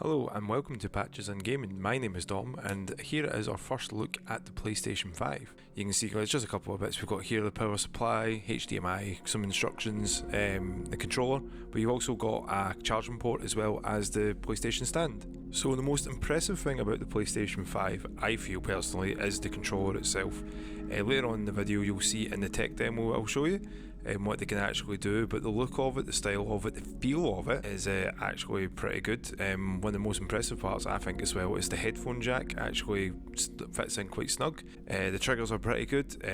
Hello and welcome to Patches and Gaming. My name is Dom and here is our first look at the PlayStation 5. You can see there's just a couple of bits. We've got here the power supply, HDMI, some instructions, the controller, but you've also got a charging port as well as the PlayStation stand. So the most impressive thing about the PlayStation 5, I feel personally, is the controller itself. Later on in the video you'll see in the tech demo I'll show you what they can actually do, but the look of it, the style of it, the feel of it is actually pretty good. One of the most impressive parts I think as well is the headphone jack actually fits in quite snug. The triggers are pretty good,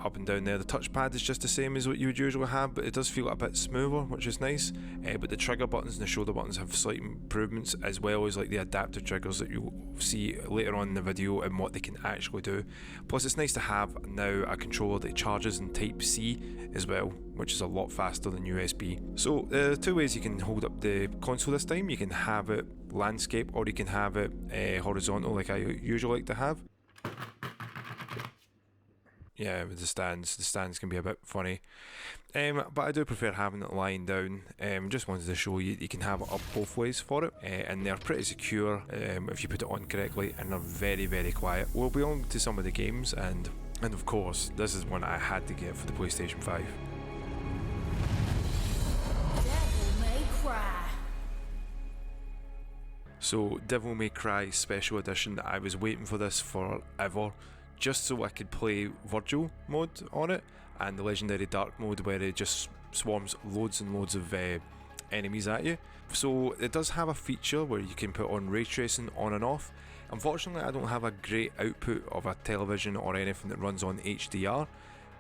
up and down there. The touchpad is just the same as what you would usually have, but it does feel a bit smoother, which is nice. But the trigger buttons and the shoulder buttons have slight improvements, as well as like the adaptive triggers that you'll see later on in the video and what they can actually do. Plus it's nice to have now a controller that charges in Type-C as well, which is a lot faster than USB. So there are two ways you can hold up the console this time. You can have it landscape or you can have it horizontal like I usually like to have. Yeah, with the stands can be a bit funny, but I do prefer having it lying down. Just wanted to show you can have it up both ways for it, and they're pretty secure if you put it on correctly, and they're very, very quiet. We'll be on to some of the games, and of course this is one I had to get for the PlayStation 5. Devil May Cry. So Devil May Cry Special Edition, I was waiting for this forever, just so I could play Virgil mode on it, and the Legendary Dark mode where it just swarms loads and loads of enemies at you. So it does have a feature where you can put on ray tracing on and off. Unfortunately I don't have a great output of a television or anything that runs on HDR.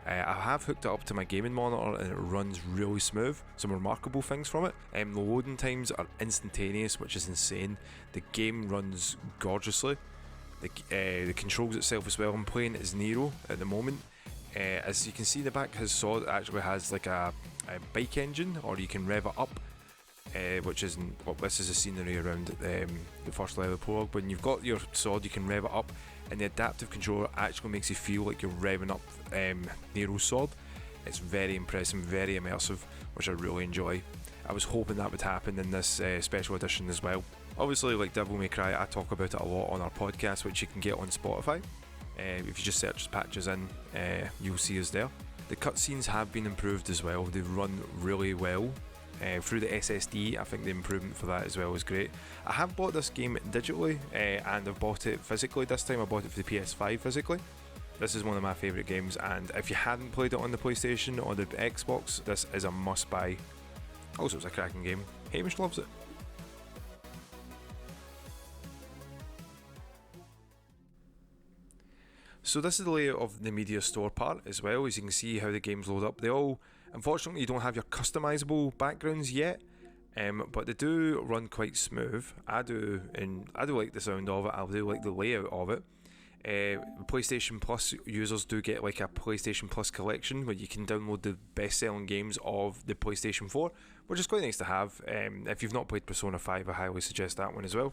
I have hooked it up to my gaming monitor and it runs really smooth. Some remarkable things from it. The loading times are instantaneous, which is insane. The game runs gorgeously. The controls itself as well, I'm playing as Nero at the moment. As you can see, the back it actually has like a bike engine, or you can rev it up, which isn't, well, this is the scenery around the first level of prologue. When you've got your sword you can rev it up, and the adaptive controller actually makes you feel like you're revving up Nero's sword. It's very impressive, very immersive, which I really enjoy. I was hoping that would happen in this special edition as well. Obviously, like Devil May Cry, I talk about it a lot on our podcast, which you can get on Spotify. If you just search Patches in, you'll see us there. The cutscenes have been improved as well. They've run really well. Through the SSD, I think the improvement for that as well is great. I have bought this game digitally, and I've bought it physically this time. I bought it for the PS5 physically. This is one of my favourite games, and if you hadn't played it on the PlayStation or the Xbox, this is a must-buy. Also, it's a cracking game. Hamish loves it. So this is the layout of the media store part as well. As you can see how the games load up. They all, unfortunately, you don't have your customizable backgrounds yet, but they do run quite smooth. I do like the sound of it. I do like the layout of it. PlayStation Plus users do get like a PlayStation Plus collection where you can download the best-selling games of the PlayStation 4, which is quite nice to have. If you've not played Persona 5, I highly suggest that one as well.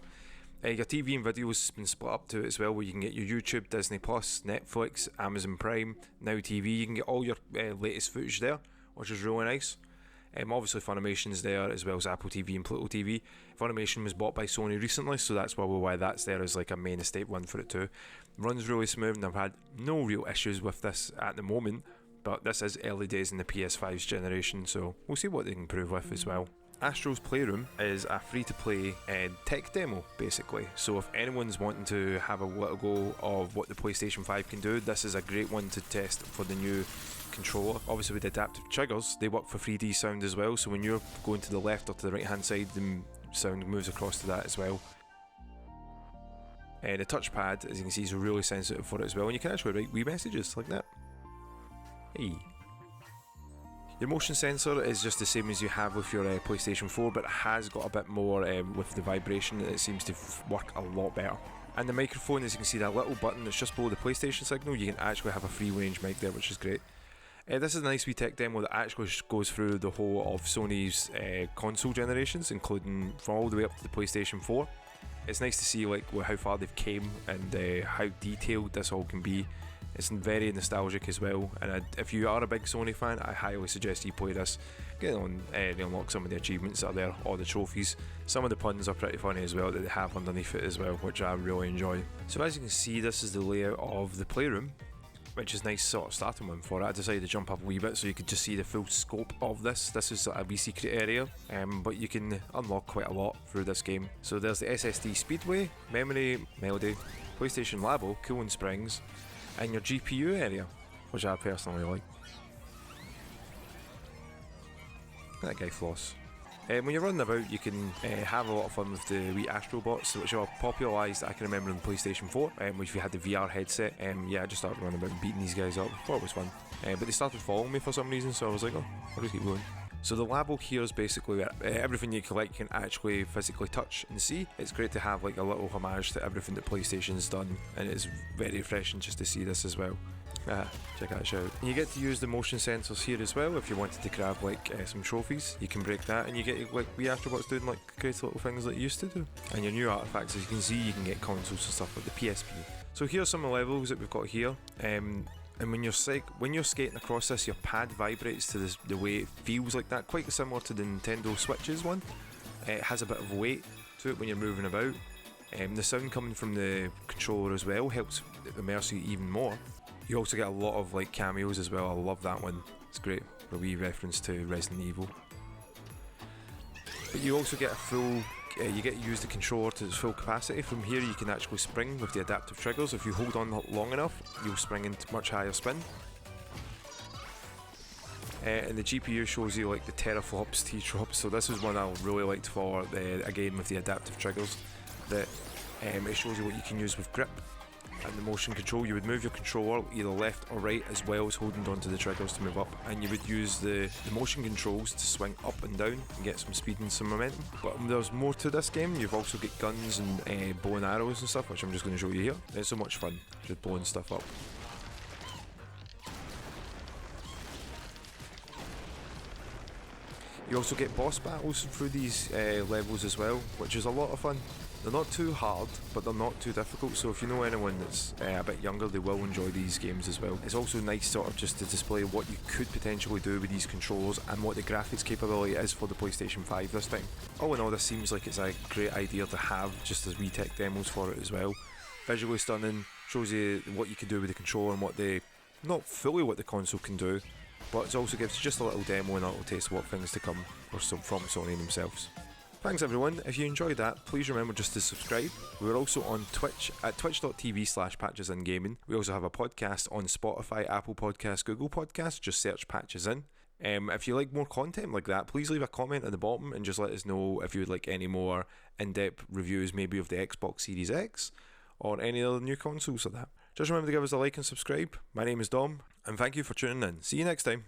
Your TV and video has been split up to it as well, where you can get your YouTube, Disney Plus, Netflix, Amazon Prime, Now TV. You can get all your latest footage there, which is really nice. Obviously Funimation's there, as well as Apple TV and Pluto TV. Funimation was bought by Sony recently, so that's probably why that's there as like a main estate one for it too. Runs really smooth, and I've had no real issues with this at the moment, but this is early days in the PS5's generation, so we'll see what they can improve with as well. ASTRO's Playroom is a free-to-play tech demo, basically. So if anyone's wanting to have a little go of what the PlayStation 5 can do, this is a great one to test for the new controller. Obviously with adaptive triggers, they work for 3D sound as well, so when you're going to the left or to the right hand side, the sound moves across to that as well. The touchpad, as you can see, is really sensitive for it as well, and you can actually write wee messages like that. Hey. Your motion sensor is just the same as you have with your PlayStation 4, but it has got a bit more with the vibration. It seems to work a lot better. And the microphone, as you can see, that little button that's just below the PlayStation signal, you can actually have a free range mic there, which is great. This is a nice wee tech demo that actually goes through the whole of Sony's console generations, including from all the way up to the PlayStation 4. It's nice to see like how far they've came and how detailed this all can be. It's very nostalgic as well, and if you are a big Sony fan, I highly suggest you play this. get on to unlock some of the achievements that are there, or the trophies. Some of the puns are pretty funny as well that they have underneath it as well, which I really enjoy. So as you can see, this is the layout of the playroom, which is nice sort of starting one for it. I decided to jump up a wee bit so you could just see the full scope of this. This is a wee secret area, but you can unlock quite a lot through this game. So there's the SSD Speedway, Memory, Melody, PlayStation Labo, Cooling Springs, and your GPU area, which I personally like. That guy floss. When you're running about, you can have a lot of fun with the wee ASTRO bots, which are popularised, I can remember, on PlayStation 4, if you had the VR headset. Yeah, I just started running about and beating these guys up. Thought it was fun. But they started following me for some reason, so I was like, oh, I'll just keep going. So the Labo here is basically everything you collect you can actually physically touch and see. It's great to have like a little homage to everything that PlayStation's done, and it's very refreshing just to see this as well. Check that out. And you get to use the motion sensors here as well. If you wanted to grab like some trophies, you can break that, and you get like wee Astrobots doing like great little things that you used to do. And your new artifacts, as you can see, you can get consoles and stuff like the PSP. So here's some of the levels that we've got here. And when you're skating across this, your pad vibrates to the way it feels like that, quite similar to the Nintendo Switch's one. It has a bit of weight to it when you're moving about. The sound coming from the controller as well helps immerse you even more. You also get a lot of like cameos as well. I love that one. It's great. A wee reference to Resident Evil. But you also get a full. You get to use the controller to its full capacity. From here, you can actually spring with the adaptive triggers. If you hold on long enough, you'll spring into much higher spin. And the GPU shows you like the teraflops, TREETOPS. So this is one I really liked for again with the adaptive triggers. That it shows you what you can use with grip. And the motion control, you would move your controller either left or right, as well as holding onto the triggers to move up, and you would use the motion controls to swing up and down and get some speed and some momentum. But there's more to this game. You've also got guns and bow and arrows and stuff, which I'm just going to show you here. It's so much fun just blowing stuff up. You also get boss battles through these levels as well, which is a lot of fun. They're not too hard, but they're not too difficult, so if you know anyone that's a bit younger, they will enjoy these games as well. It's also nice sort of just to display what you could potentially do with these controllers and what the graphics capability is for the PlayStation 5 this time. All in all, this seems like it's a great idea to have just as wee tech demos for it as well. Visually stunning, shows you what you can do with the controller and not fully what the console can do, but it also gives you just a little demo and a little taste of what things to come from Sony themselves. Thanks everyone. If you enjoyed that, please remember just to subscribe. We're also on Twitch at twitch.tv/PatchesInGaming. We also have a podcast on Spotify, Apple Podcasts, Google Podcasts. Just search Patches In. If you like more content like that, please leave a comment at the bottom and just let us know if you would like any more in-depth reviews, maybe of the Xbox Series X or any other new consoles like that. Just remember to give us a like and subscribe. My name is Dom, and thank you for tuning in. See you next time.